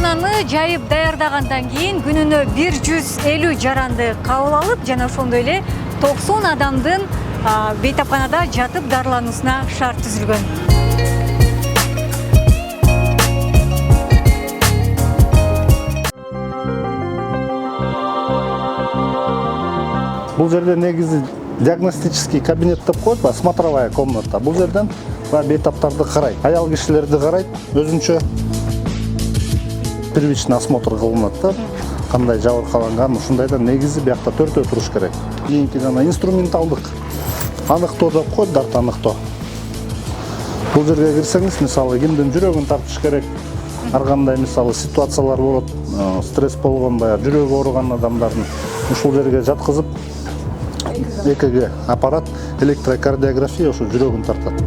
вакцинаны жайып даярдагандан кийин күнүнө 150 жаранды кабыл алып, жана ошондой эле 90 адамдын бейтапканада жатып дарылануусуна шарт түзүлгөн. Бул жерде негизи диагностический кабинет деп коет, смотровая комната. Бул жерден бейтаптарды карайт, аял кишилерди карайт, өзүнчө первичный осмотр кылынат да. Кандай жабыркаланган, ушундайда негизи биякта төртөө туруш керек. Кийинки жана инструменталдык аныктоо деп коет, дарт аныктоо. Бул жерге кирсеңиз, мисалы кимдин жүрөгүн тартыш керек, ар кандай мисалы ситуациялар болот, стресс болгон, жүрөгү ооруган адамдардын ушул жерге жаткызып, ЭКГ аппарат, электрокардиография ошо жүрөгүн тартат.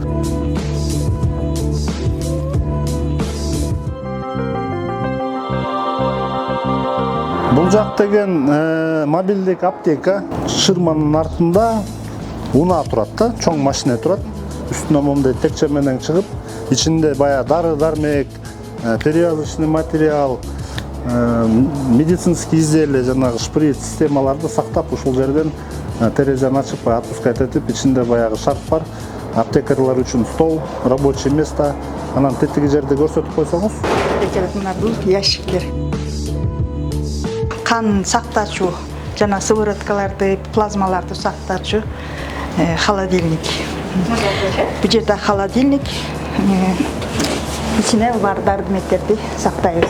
Бул жак деген мобилдик аптека, шырманын артында унаа турат да, чоң машина турат. Үстүнө момундай текче менен чыгып, ичинде бая дары-дармек, перевязочный материал, медицинский изделия, жанагы шприц системаларды сактап, ушул жерден терезени ачып, отпускать этип, ичинде баягы шарт бар. Аптекарлар үчүн стол, рабочий место. Анан тетиги жерди көрсөтүп койсоңуз. Мына бул ящиктер. Кан сактачу жана сывороткаларды, плазмаларды сактачу холодильник. Бул жерде холодильник, ичине бар дары-дармектерди сактайбыз.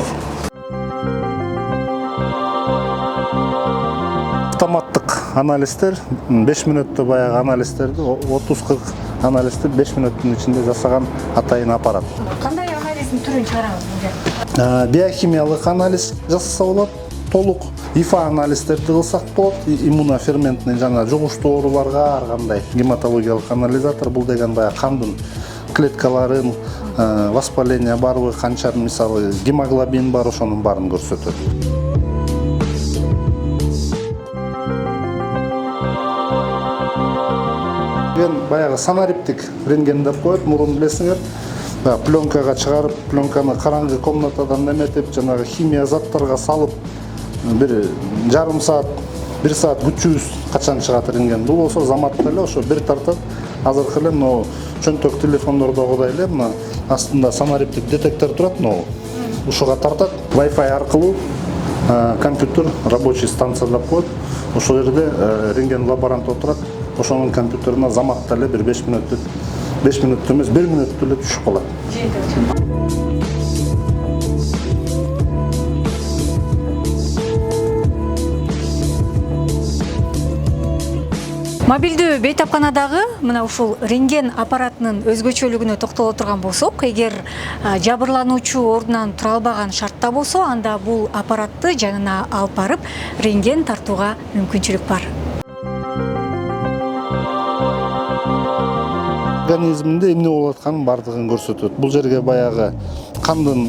Автоматтык анализдер 5 мүнөттө баягы анализдерди 30-40 анализди 5 мүнөттүн ичинде жасаган атайын аппарат. Кандай анализдин түрүн чыгарабыз бул жерде? Биохимиялык анализ жасаса болот, толук ИФА анализдерди кылсак болот, иммуноферментный жана жугуштуу ооруларга ар кандай гематологиялык анализатор, бул деген баягы кандын клеткаларын, воспаление барбы, канча мисалы гемоглобин бар, ошонун баарын көрсөтөт. Баягы санариптик рентген деп коет, мурун билесиңер. Пленкага чыгарып, пленканы караңгы комнатадан неметип, жанагы химия заттарга салып, бир жарым саат, 1 саат күтүүбүз качан чыгат рентген. Бул болсо заматта эле ошо бир тартат. Азыркы эле мына чөнтөк телефондордогудай эле мына астында санариптик детектор турат, ушуга тартат. Wi-Fi аркылуу компьютер рабочий станция деп коет. Ошол жерде рентген лаборант отурат. Ошонун компьютерине заматта эле бир 5 мүнөттө эмес, 1 мүнөттө эле түшүп калат. Мобилдүү бейтапканадагы мына ушул рентген аппаратынын өзгөчөлүгүнө токтоло турган болсок, эгер жабырлануучу ордунан тура албаган шартта болсо, анда бул аппаратты жанына алып барып рентген тартууга мүмкүнчүлүк бар. Организминде эмне болуп атканын бардыгын көрсөтөт. Бул жерге баягы кандын,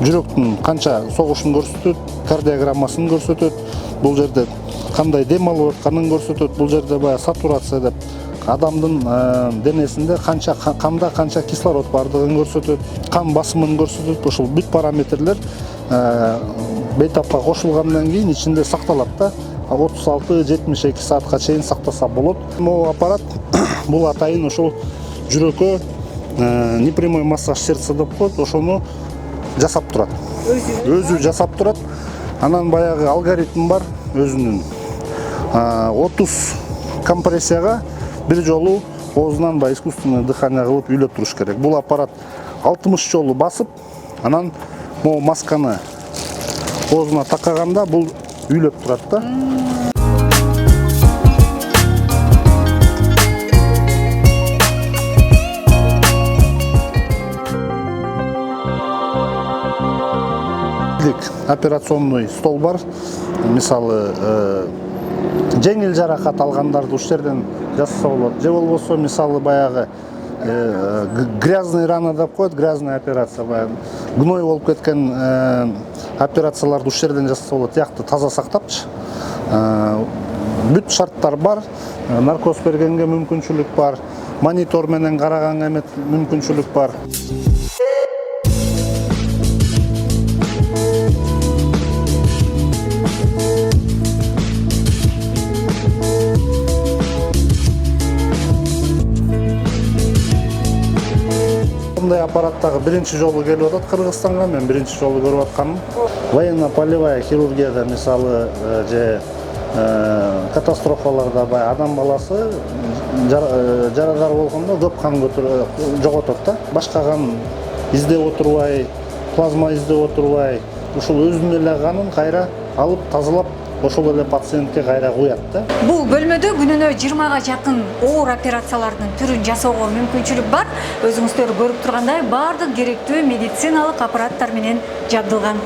жүрөктүн канча согушун көрсөтөт, кардиограммасын көрсөтөт. Бул жерде кандай дем алып атканын көрсөтөт. Бул жерде баягы сатурация деп адамдын денесинде канча канда канча кислород бардыгын көрсөтөт, кан басымын көрсөтөт. Ушул бүт параметрлер бейтапка кошулгандан кийин ичинде сакталат да. 36-72 саатка чейин сактаса болот. Могу аппарат бул атайын ошол жүрөккө непрямой массаж сердца деп коет, ошону жасап турат. Өзү жасап турат. Анан баягы алгоритм бар өзүнүн. 30 компрессияга бир жолу оозунан искусственное дыхание кылып үйлөп туруш керек. Бул аппарат 60 жолу басып, анан могу масканы оозуна таккаганда бул үйлөп турат да. Операционный стол бар. Мисалы, жеңил жаракат алгандарды ушул жерден жасаса болот. Же болбосо мисалы баягы грязный рана деп коет, грязная операция баягы. Гной болуп кеткен операцияларды ушул жерден жасаса болот. Тиякты таза сактапчы. Бүт шарттар бар. Наркоз бергенге мүмкүнчүлүк бар. Монитор менен караганга мүмкүнчүлүк бар. аппарат дагы биринчи жолу келип атат Кыргызстанга. Мен биринчи жолу көрүп атканым. Военно-полевая хирургияда мисалы же катастрофаларда баягы адам баласы жарадар болгондо көп кан жоготот да. Башка кан издеп отурбай, плазма издеп отурбай, ушул өзүнүн эле канын кайра алып тазалап ошол эле пациентке кайра куят да. Бул бөлмөдө күнүнө 20га жакын оор операциялардын түрүн жасоого мүмкүнчүлүк бар. Өзүңүздөр көрүп тургандай, бардык керектүү медициналык аппараттар менен жабдылган.